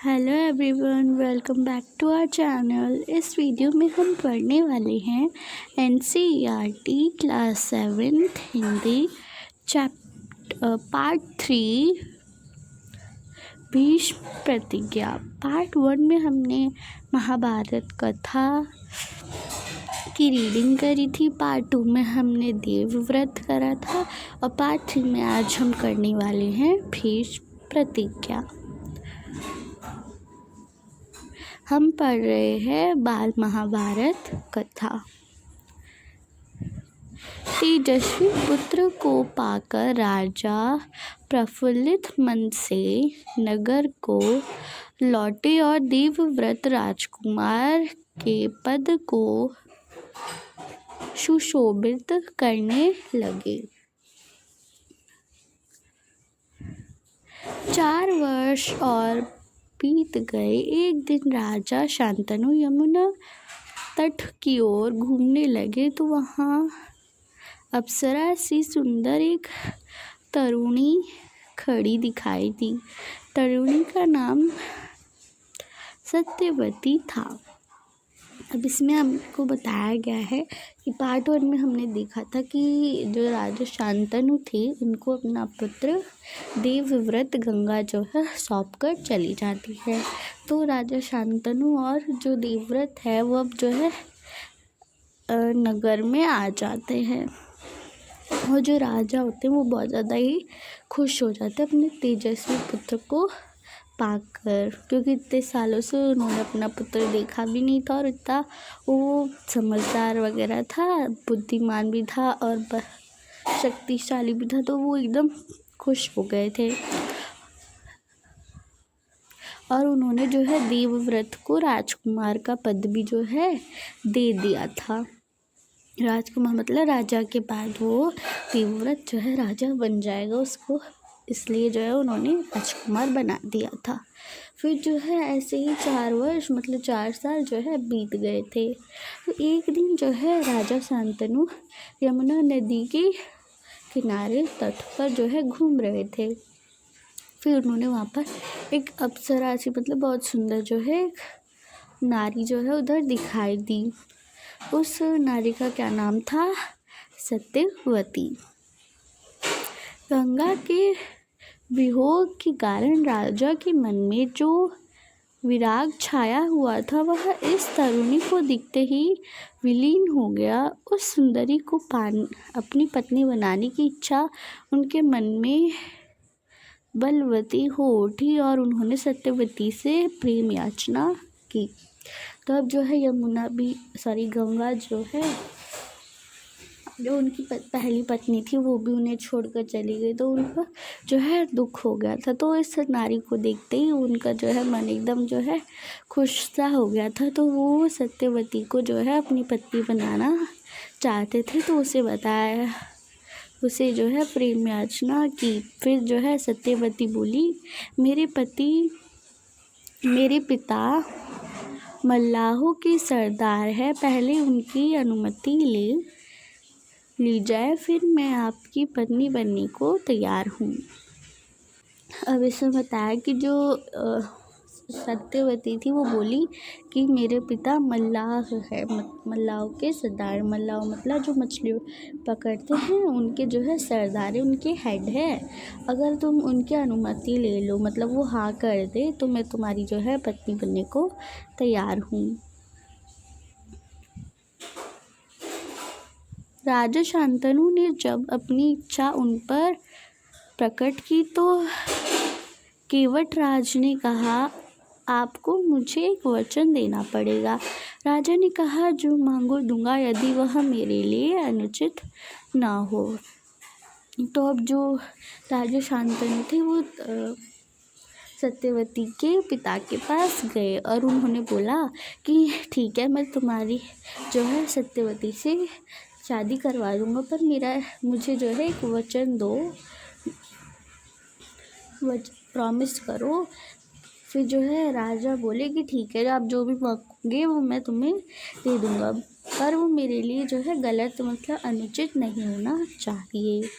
Hello everyone, welcome back to our channel. इस video में हम पढ़ने वाले हैं NCERT class 7 Hindi part 3 Bhishma Pratigya. Part 1 में हमने महाभारत कथा की रीडिंग करी थी। पार्ट 2 में हमने देवव्रत करा था और पार्ट 3 में आज हम करने वाले हैं भीष्म प्रतिज्ञा। हम पढ़ रहे हैं बाल महाभारत कथा। तेजस्वी पुत्र को पाकर राजा प्रफुल्लित मन से नगर को लौटे और देवव्रत राजकुमार के पद को सुशोभित करने लगे। 4 वर्ष और बीत गए। एक दिन राजा शांतनु यमुना तट की ओर घूमने लगे तो वहाँ अप्सरा सी सुंदर एक तरुणी खड़ी दिखाई दी। तरुणी का नाम सत्यवती था। अब इसमें हमको बताया गया है कि पार्ट 1 में हमने देखा था कि जो राजा शांतनु थे उनको अपना पुत्र देवव्रत गंगा जो है सौंप कर चली जाती है। तो राजा शांतनु और जो देवव्रत है वो अब जो है नगर में आ जाते हैं। और जो राजा होते हैं वो बहुत ज़्यादा ही खुश हो जाते हैं अपने तेजस्वी पुत्र को पाकर, क्योंकि इतने सालों से उन्होंने अपना पुत्र देखा भी नहीं था और इतना वो समझदार वगैरह था, बुद्धिमान भी था और शक्तिशाली भी था। तो वो एकदम खुश हो गए थे और उन्होंने जो है देवव्रत को राजकुमार का पद भी जो है दे दिया था। राजकुमार मतलब राजा के बाद वो देवव्रत जो है राजा बन जाएगा उसको, इसलिए जो है उन्होंने राजकुमार बना दिया था। फिर जो है ऐसे ही 4 वर्ष मतलब 4 साल जो है बीत गए थे। तो एक दिन जो है राजा शांतनु यमुना नदी के किनारे तट पर जो है घूम रहे थे। फिर उन्होंने वहाँ पर एक अप्सरा सी मतलब बहुत सुंदर जो है एक नारी जो है उधर दिखाई दी। उस नारी का क्या नाम था? सत्यवती। गंगा के वियोग के कारण राजा के मन में जो विराग छाया हुआ था वह इस तरुणी को दिखते ही विलीन हो गया। उस सुंदरी को अपनी पत्नी बनाने की इच्छा उनके मन में बलवती हो उठी और उन्होंने सत्यवती से प्रेम याचना की। तो अब जो है गंगा जो है जो उनकी पहली पत्नी थी वो भी उन्हें छोड़कर चली गई, तो उनको जो है दुख हो गया था। तो इस नारी को देखते ही उनका जो है मन एकदम जो है खुश सा हो गया था। तो वो सत्यवती को जो है अपनी पत्नी बनाना चाहते थे, तो उसे जो है प्रेम याचना की। फिर जो है सत्यवती बोली, मेरे पिता मल्लाहों के सरदार है, पहले उनकी अनुमति ली जाए, फिर मैं आपकी पत्नी बनने को तैयार हूँ। अब इसमें बताया कि जो सत्यवती थी वो बोली कि मेरे पिता मल्लाह है, मल्लाहों के सरदार। मल्लाह मतलब जो मछली पकड़ते हैं उनके जो है सरदार है, उनके हेड है। अगर तुम उनकी अनुमति ले लो मतलब वो हाँ कर दे तो मैं तुम्हारी जो है पत्नी बनने को तैयार हूँ। राजा शांतनु ने जब अपनी इच्छा उन पर प्रकट की तो केवट राज ने कहा, आपको मुझे एक वचन देना पड़ेगा। राजा ने कहा, जो मांगो दूंगा, यदि वह मेरे लिए अनुचित ना हो। तो अब जो राजा शांतनु थे वो सत्यवती के पिता के पास गए और उन्होंने बोला कि ठीक है, मैं तुम्हारी जो है सत्यवती से शादी करवा दूंगा, पर मुझे जो है एक वचन दो, प्रॉमिस करो। फिर जो है राजा बोले कि ठीक है, आप जो भी मांगोगे वो मैं तुम्हें दे दूंगा, पर वो मेरे लिए जो है गलत मतलब अनुचित नहीं होना चाहिए।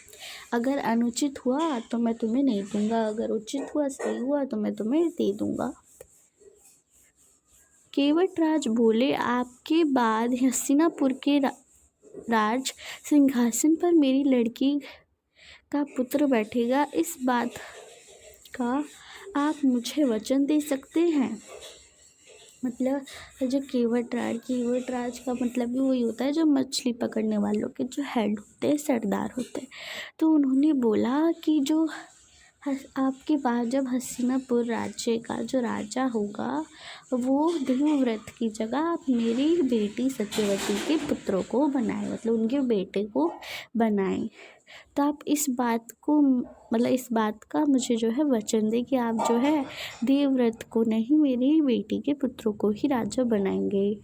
अगर अनुचित हुआ तो मैं तुम्हें नहीं दूंगा, अगर उचित हुआ, सही हुआ तो मैं तुम्हें दे दूंगा। केवटराज बोले, आपके बाद हस्तिनापुर के राज सिंहासन पर मेरी लड़की का पुत्र बैठेगा। इस बात का आप मुझे वचन दे सकते हैं? मतलब जो केवटराज का मतलब भी वही होता है जो मछली पकड़ने वालों के जो हेड होते हैं, सरदार होते हैं। तो उन्होंने बोला कि जो आपके बाद जब हस्तिनापुर राज्य का जो राजा होगा वो देवव्रत की जगह आप मेरी बेटी सत्यवती के पुत्रों को बनाए, मतलब उनके बेटे को बनाए। तो आप इस बात का मुझे जो है वचन दे कि आप जो है देवव्रत को नहीं, मेरी बेटी के पुत्रों को ही राजा बनाएंगे।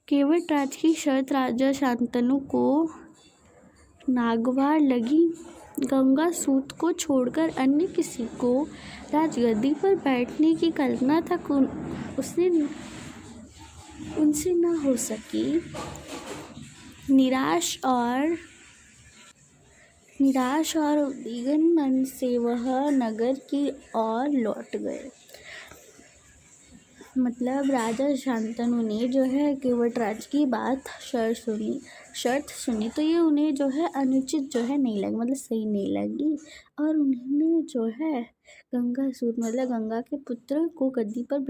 केवटराज की शर्त राजा शांतनु को नागवार लगी। गंगासूत को छोड़कर अन्य किसी को राजगद्दी पर बैठने की कल्पना तक उनसे न हो सकी। निराश और उद्विग्न मन से वह नगर की ओर लौट गए। मतलब राजा शांतनु ने जो है केवटराज की शर्त सुनी तो ये उन्हें जो है अनुचित जो है नहीं लगी, मतलब सही नहीं लगी। और उन्होंने जो है गंगासूत मतलब गंगा के पुत्र को गद्दी पर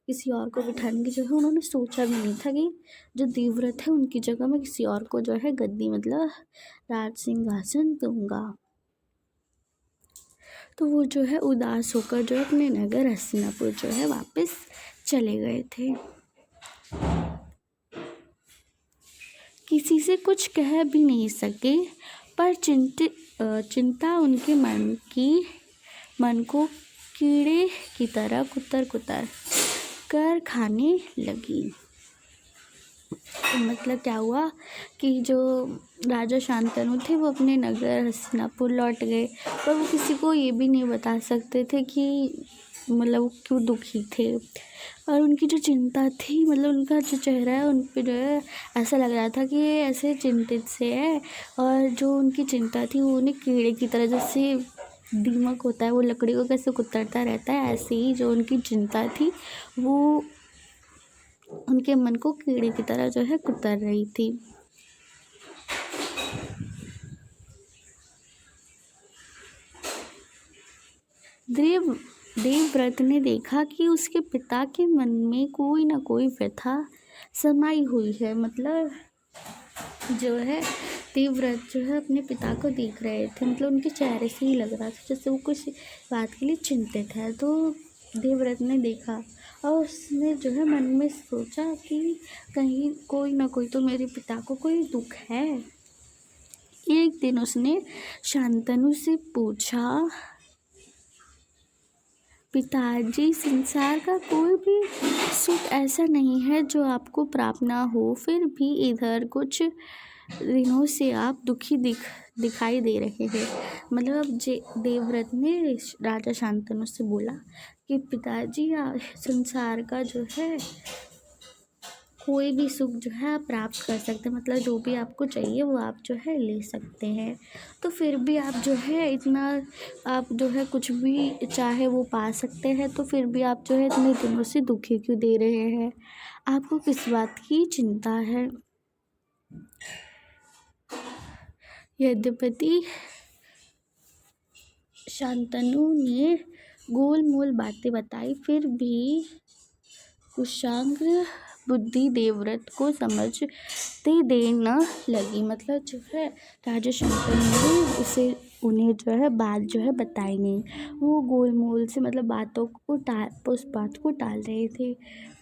किसी और को बिठाने की जो है उन्होंने सोचा भी नहीं था कि जो देवव्रत है उनकी जगह में किसी और को जो है गद्दी मतलब राज सिंहासन दूंगा। तो वो जो है उदास होकर जो अपने नगर हस्तिनापुर जो है वापस चले गए थे। किसी से कुछ कह भी नहीं सके, पर चिंता उनके मन को कीड़े की तरह कुतर कर खाने लगी। मतलब क्या हुआ कि जो राजा शांतनु थे वो अपने नगर हस्तिनापुर लौट गए, पर वो किसी को ये भी नहीं बता सकते थे कि मतलब वो क्यों दुखी थे। और उनकी जो चिंता थी, मतलब उनका जो चेहरा है उन पर जो है ऐसा लग रहा था कि ये ऐसे चिंतित से है। और जो उनकी चिंता थी वो उन्हें कीड़े की तरह, जैसे दीमक होता है वो लकड़ी को कैसे कुतरता रहता है, ऐसे ही जो उनकी चिंता थी वो उनके मन को कीड़े की तरह जो है कुतर रही थी। देवव्रत ने देखा कि उसके पिता के मन में कोई ना कोई व्यथा समाई हुई है। मतलब जो है देवव्रत जो है अपने पिता को देख रहे थे, मतलब उनके चेहरे से ही लग रहा था जैसे वो कुछ बात के लिए चिंतित है। तो देवव्रत ने देखा और उसने जो है मन में सोचा कि कहीं कोई ना कोई तो मेरे पिता को कोई दुख है। एक दिन उसने शांतनु से पूछा, पिताजी, संसार का कोई भी सुख ऐसा नहीं है जो आपको प्राप्त ना हो, फिर भी इधर कुछ दिनों से आप दुखी दिखाई दे रहे हैं। मतलब देवव्रत ने राजा शांतनु से बोला कि पिताजी, संसार का जो है कोई भी सुख जो है आप प्राप्त कर सकते हैं, मतलब जो भी आपको चाहिए वो आप जो है ले सकते हैं। तो फिर भी आप जो है इतना आप जो है कुछ भी चाहे वो पा सकते हैं, तो फिर भी आप जो है इतने दिनों से दुखी क्यों दे रहे हैं? आपको किस बात की चिंता है? यद्यपि शांतनु ने गोलमोल बातें बताई, फिर भी कुशाग्र बुद्धि देवव्रत को समझते देर न लगी। मतलब जो है राजा शांतनु ने उन्हें जो है बात जो है बताई नहीं। वो गोलमोल से मतलब उस बात को टाल रहे थे।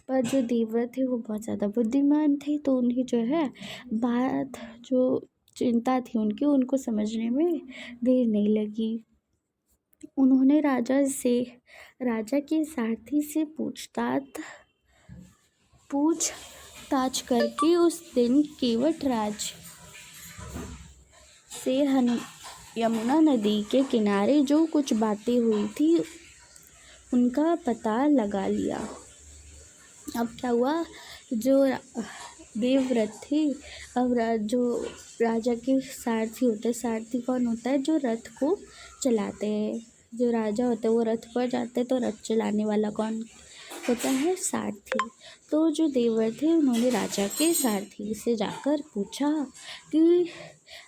पर जो देवव्रत थे वो बहुत ज़्यादा बुद्धिमान थे, तो उन्हें जो है बात जो चिंता थी उनको समझने में देर नहीं लगी। उन्होंने राजा के सारथी से पूछताछ करके उस दिन केवटराज से यमुना नदी के किनारे जो कुछ बातें हुई थी उनका पता लगा लिया। अब क्या हुआ, जो देवव्रत थे, अब जो राजा के सारथी होते हैं, सारथी कौन होता है? जो रथ को चलाते हैं, जो राजा होता है वो रथ पर जाते हैं, तो रथ चलाने वाला कौन होता है? सारथी। तो जो देवव्रत थे उन्होंने राजा के सारथी से जाकर पूछा कि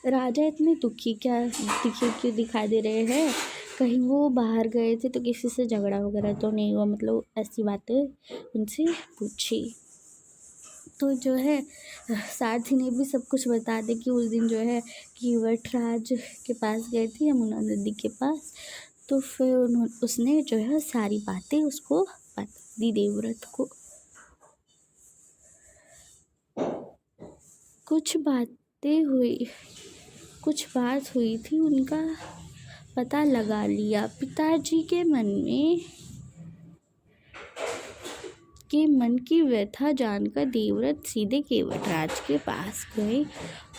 राजा इतने दुखी क्यों दिखाई दे रहे हैं? कहीं वो बाहर गए थे तो किसी से झगड़ा वगैरह तो नहीं हुआ? मतलब ऐसी बातें उनसे पूछी। तो जो है सारथी ने भी सब कुछ बता दिया कि उस दिन जो है केवटराज के पास गए थे, यमुना नदी के पास। तो फिर उसने जो है सारी बातें उसको बता दी, देवव्रत को। कुछ बात हुई थी, उनका पता लगा लिया। पिताजी के मन की व्यथा जानकर देवव्रत सीधे केवटराज के पास गए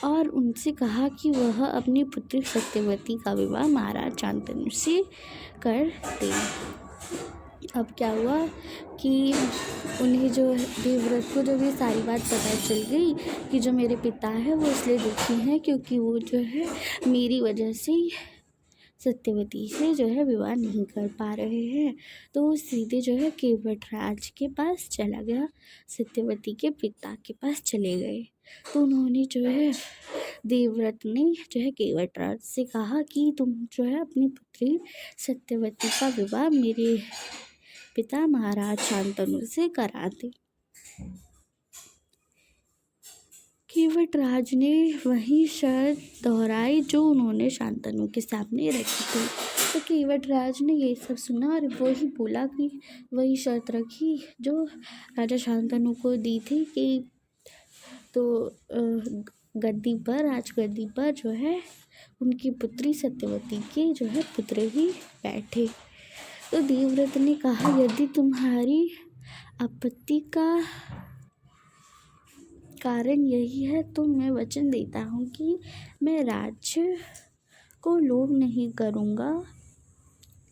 और उनसे कहा कि वह अपनी पुत्री सत्यवती का विवाह महाराज शांतनु से कर दे। अब क्या हुआ कि उन्हें जो देवव्रत को जब ये सारी बात पता चल गई कि जो मेरे पिता है वो इसलिए दुखी हैं क्योंकि वो जो है मेरी वजह से सत्यवती से जो है विवाह नहीं कर पा रहे हैं, तो वो सीधे जो है केवटराज के पास चला गया, सत्यवती के पिता के पास चले गए। तो उन्होंने जो है देवव्रत ने जो है केवटराज से कहा कि तुम जो है अपनी पुत्री सत्यवती का विवाह मेरे पिता महाराज शांतनु से करा दे। केवटराज ने वही शर्त दोहराई जो उन्होंने शांतनु के सामने रखी थी। तो केवटराज ने ये सब सुना और वही बोला कि वही शर्त रखी जो राजा शांतनु को दी थी कि तो राजगद्दी पर जो है उनकी पुत्री सत्यवती के जो है पुत्र ही बैठे। तो देवव्रत ने कहा, यदि तुम्हारी आपत्ति का कारण यही है तो मैं वचन देता हूँ कि मैं राज्य को लोभ नहीं करूँगा।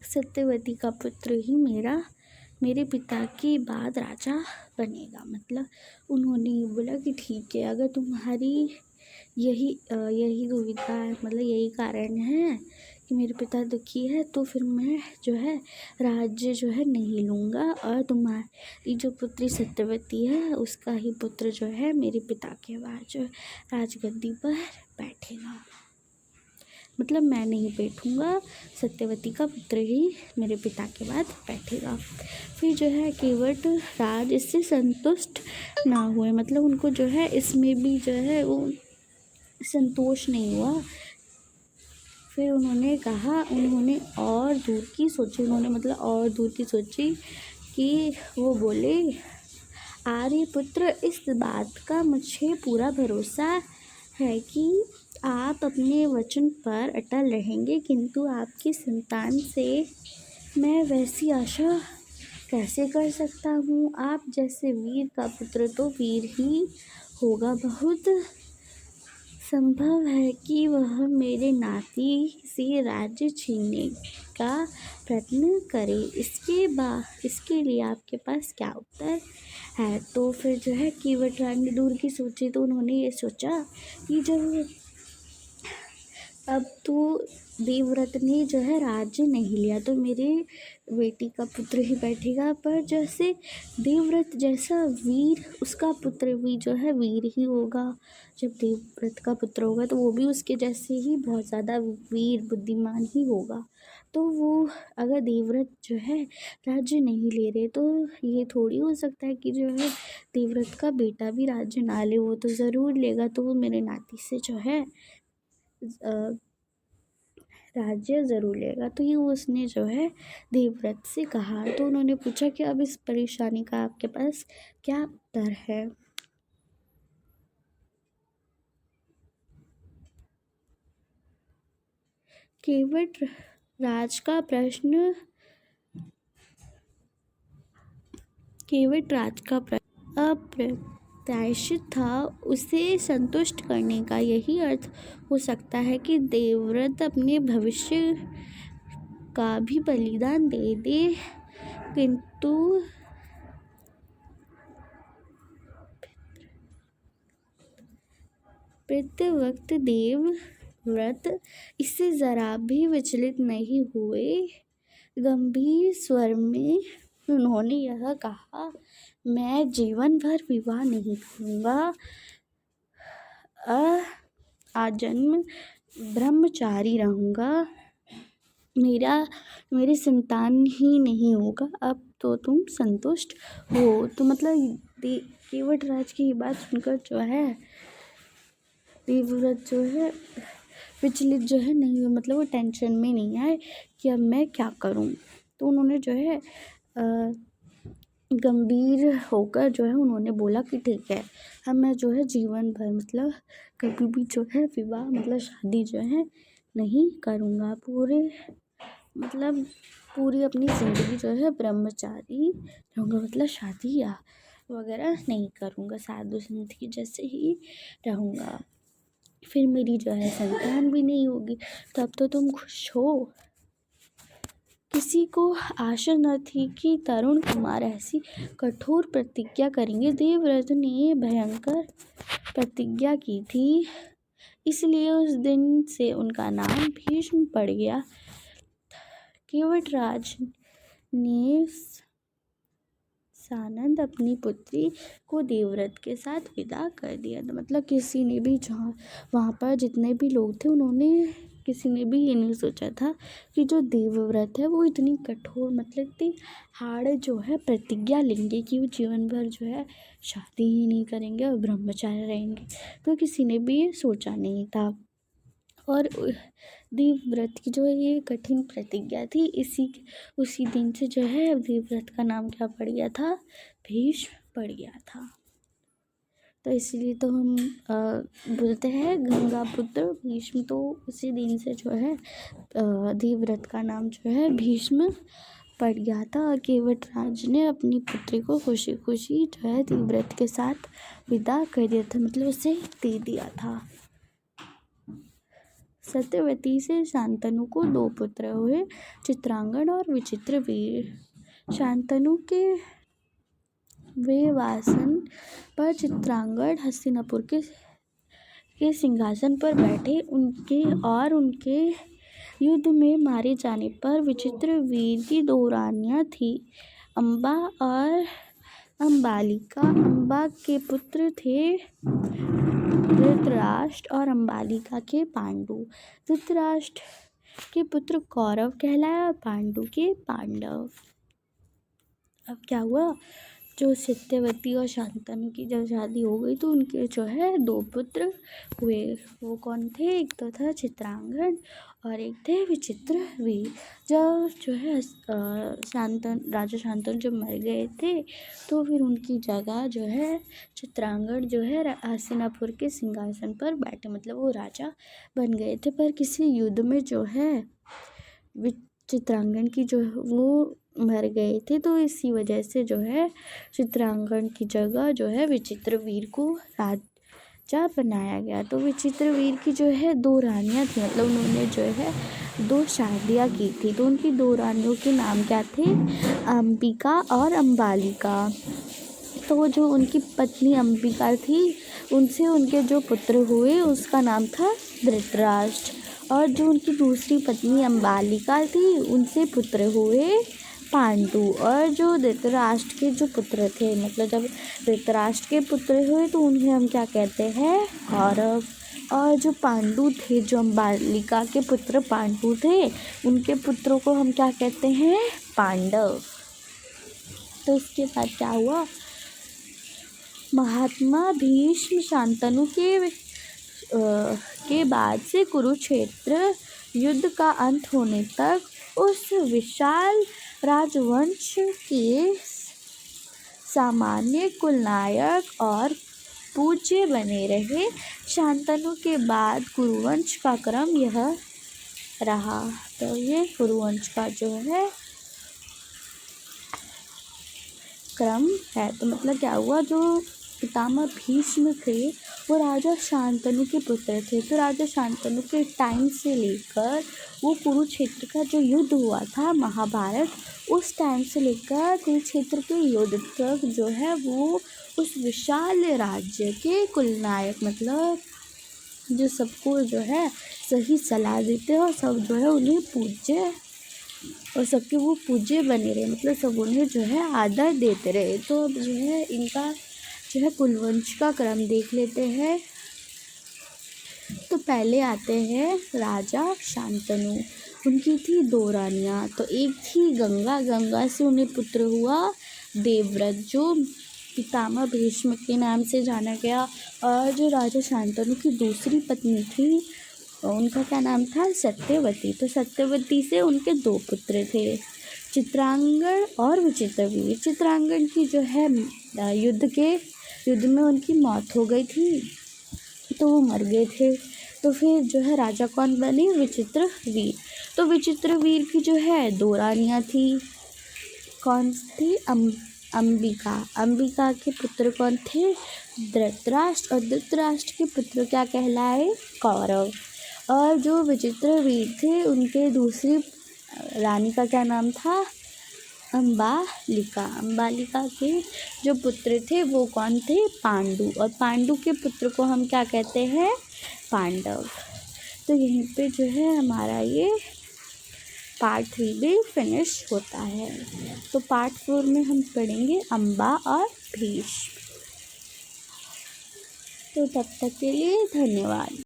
सत्यवती का पुत्र ही मेरे पिता के बाद राजा बनेगा। मतलब उन्होंने बोला कि ठीक है, अगर तुम्हारी यही दुविधा है, मतलब यही कारण है कि मेरे पिता दुखी है, तो फिर मैं जो है राज्य जो है नहीं लूँगा और तुम्हारी जो पुत्री सत्यवती है उसका ही पुत्र जो है मेरे पिता के बाद जो राजगद्दी पर बैठेगा। मतलब मैं नहीं बैठूँगा, सत्यवती का पुत्र ही मेरे पिता के बाद बैठेगा। फिर जो है केवटराज इससे संतुष्ट ना हुए, मतलब उनको जो है इसमें भी जो है वो संतोष नहीं हुआ। फिर उन्होंने और दूर की सोची कि वो बोले, आर्यपुत्र, इस बात का मुझे पूरा भरोसा है कि आप अपने वचन पर अटल रहेंगे, किंतु आपकी संतान से मैं वैसी आशा कैसे कर सकता हूँ? आप जैसे वीर का पुत्र तो वीर ही होगा। बहुत संभव है कि वह मेरे नाती से राज्य छीनने का प्रयत्न करे। इसके लिए आपके पास क्या उत्तर है? तो फिर जो है केवटराज ने दूर की सोची, तो उन्होंने ये सोचा कि जब अब तो देवव्रत ने जो है राज्य नहीं लिया तो मेरे बेटी का पुत्र ही बैठेगा, पर जैसे देवव्रत जैसा वीर उसका पुत्र भी जो है वीर ही होगा। जब देवव्रत का पुत्र होगा तो वो भी उसके जैसे ही बहुत ज़्यादा वीर बुद्धिमान ही होगा। तो वो अगर देवव्रत जो है राज्य नहीं ले रहे तो ये थोड़ी हो सकता है कि जो है देवव्रत का बेटा भी राज्य ना ले, वो तो ज़रूर लेगा। तो वो मेरे नाती से जो है राज्य ज़रूर लेगा। तो ये उसने जो है देवव्रत से कहा। तो उन्होंने पूछा कि अब इस परेशानी का आपके पास क्या उत्तर है? केवटराज का प्रश्न अप्रत्याशित था। उसे संतुष्ट करने का यही अर्थ हो सकता है कि देवव्रत अपने भविष्य का भी बलिदान दे दे, किंतु प्रत्येक वक्त देवव्रत इससे ज़रा भी विचलित नहीं हुए। गंभीर स्वर में उन्होंने यह कहा, मैं जीवन भर विवाह नहीं करूँगा, आजन्म ब्रह्मचारी रहूँगा, मेरी संतान ही नहीं होगा, अब तो तुम संतुष्ट हो। तो मतलब केवटराज की बात सुनकर जो है देवव्रत जो है विचलित जो है नहीं हुए, मतलब वो टेंशन में नहीं आए कि अब मैं क्या करूं। तो उन्होंने जो है गंभीर होकर जो है उन्होंने बोला कि ठीक है, अब मैं जो है जीवन भर मतलब कभी भी जो है विवाह मतलब शादी जो है नहीं करूँगा, पूरी अपनी ज़िंदगी जो है ब्रह्मचारी रहूँगा, मतलब शादी या वगैरह नहीं करूँगा, साधु संत की जैसे ही रहूँगा, फिर मेरी जो है संतान भी नहीं होगी, तब तो तुम खुश हो। किसी को आशा न थी कि तरुण कुमार ऐसी कठोर प्रतिज्ञा करेंगे। देवव्रत ने भयंकर प्रतिज्ञा की थी, इसलिए उस दिन से उनका नाम भीष्म पड़ गया। केवटराज ने सानंद अपनी पुत्री को देवव्रत के साथ विदा कर दिया। तो मतलब किसी ने भी वहाँ पर जितने भी लोग थे किसी ने भी ये नहीं सोचा था कि जो देवव्रत है वो इतनी कठोर मतलब इतनी हार्ड जो है प्रतिज्ञा लेंगे कि वो जीवन भर जो है शादी ही नहीं करेंगे और ब्रह्मचारी रहेंगे। तो किसी ने भी ये सोचा नहीं था। और देवव्रत की जो ये कठिन प्रतिज्ञा थी, उसी दिन से जो है देवव्रत का नाम क्या पड़ गया था, भीष्म पड़ गया था। तो इसलिए तो हम बोलते हैं गंगा पुत्र भीष्म, तो उसी दिन से जो है देवव्रत का नाम जो है भीष्म पड़ गया था। और केवटराज ने अपनी पुत्री को खुशी खुशी जो है देवव्रत के साथ विदा कर दिया था, मतलब उसे दे दिया था। सत्यवती से शांतनु को 2 पुत्र हुए, चित्रांगद और विचित्रवीर। शांतनु के वेवासन पर चित्रांगद हस्तिनापुर के सिंहासन पर बैठे। उनके युद्ध में मारे जाने पर विचित्रवीर की 2 रानियां थीं, अम्बा और अम्बालिका। अम्बा के पुत्र थे धृतराष्ट्र और अम्बालिका के पांडु। धृतराष्ट्र के पुत्र कौरव कहलाए और पांडु के पांडव। अब क्या हुआ, जो सत्यवती और शांतनु की जब शादी हो गई तो उनके जो है 2 पुत्र हुए। वो कौन थे, एक तो था चित्रांगद और एक थे विचित्रवीर। जब जो है राजा शांतनु जब मर गए थे तो फिर उनकी जगह जो है चित्रांगद जो है हस्तिनापुर के सिंहासन पर बैठे, मतलब वो राजा बन गए थे। पर किसी युद्ध में जो है चित्रांगद की जो वो मर गए थे, तो इसी वजह से जो है चित्रांगद की जगह जो है विचित्रवीर को राजा बनाया गया। तो विचित्रवीर की जो है 2 रानियां थी, मतलब उन्होंने जो है 2 शादियां की थी। तो उनकी 2 रानियों के नाम क्या थे, अंबिका और अम्बालिका। तो जो उनकी पत्नी अंबिका थी उनसे उनके जो पुत्र हुए उसका नाम था धृतराष्ट्र, और जो उनकी दूसरी पत्नी अम्बालिका थी उनसे पुत्र हुए पांडु। और जो धृतराष्ट्र के जो पुत्र थे, मतलब जब धृतराष्ट्र के पुत्र हुए तो उन्हें हम क्या कहते हैं, कौरव। और जो पांडु थे, जो अम्बालिका के पुत्र पांडु थे, उनके पुत्रों को हम क्या कहते हैं, पांडव। तो इसके बाद क्या हुआ, महात्मा भीष्म शांतनु के बाद से कुरुक्षेत्र युद्ध का अंत होने तक उस विशाल राजवंश के सामान्य कुलनायक और पूज्य बने रहे। शांतनु के बाद कुरुवंश का क्रम यह रहा। तो ये कुरुवंश का जो है क्रम है। तो मतलब क्या हुआ, जो पितामह भीष्म थे वो राजा शांतनु के पुत्र थे। तो राजा शांतनु के टाइम से लेकर वो कुरुक्षेत्र का जो युद्ध हुआ था महाभारत, उस टाइम से लेकर कुरुक्षेत्र के युद्ध तक जो है वो उस विशाल राज्य के कुलनायक, मतलब जो सबको जो है सही सलाह देते हैं और सब जो है उन्हें पूज्य और सबके वो पूज्य बने रहे, मतलब सब उन्हें जो है आदर देते रहे। तो अब जो है इनका जो है कुलवंश का क्रम देख लेते हैं। तो पहले आते हैं राजा शांतनु। उनकी थी 2 रानियाँ। तो एक थी गंगा, गंगा से उन्हें पुत्र हुआ देवव्रत, जो पितामह भीष्म के नाम से जाना गया। और जो राजा शांतनु की दूसरी पत्नी थी, उनका क्या नाम था? सत्यवती। तो सत्यवती से उनके 2 पुत्र थे, चित्रांगद और विचित्रवीर। चित्रांगद की जो है युद्ध में उनकी मौत हो गई थी, तो वो मर गए थे। तो फिर जो है राजा कौन बने? विचित्रवीर। तो विचित्रवीर की जो है 2 रानियाँ थी। कौन थी? अंबिका। अंबिका के पुत्र कौन थे? धृतराष्ट्र। और धृतराष्ट्र के पुत्र क्या कहलाए? कौरव। और जो विचित्रवीर थे, उनके दूसरी रानी का क्या नाम था? अम्बालिका। अम्बालिका के जो पुत्र थे वो कौन थे? पांडु। और पांडु के पुत्र को हम क्या कहते हैं? पांडव। तो यहीं पे जो है हमारा ये पार्ट 3 भी फिनिश होता है। तो पार्ट 4 में हम पढ़ेंगे अम्बा और भीष्म। तो तब तक के लिए धन्यवाद।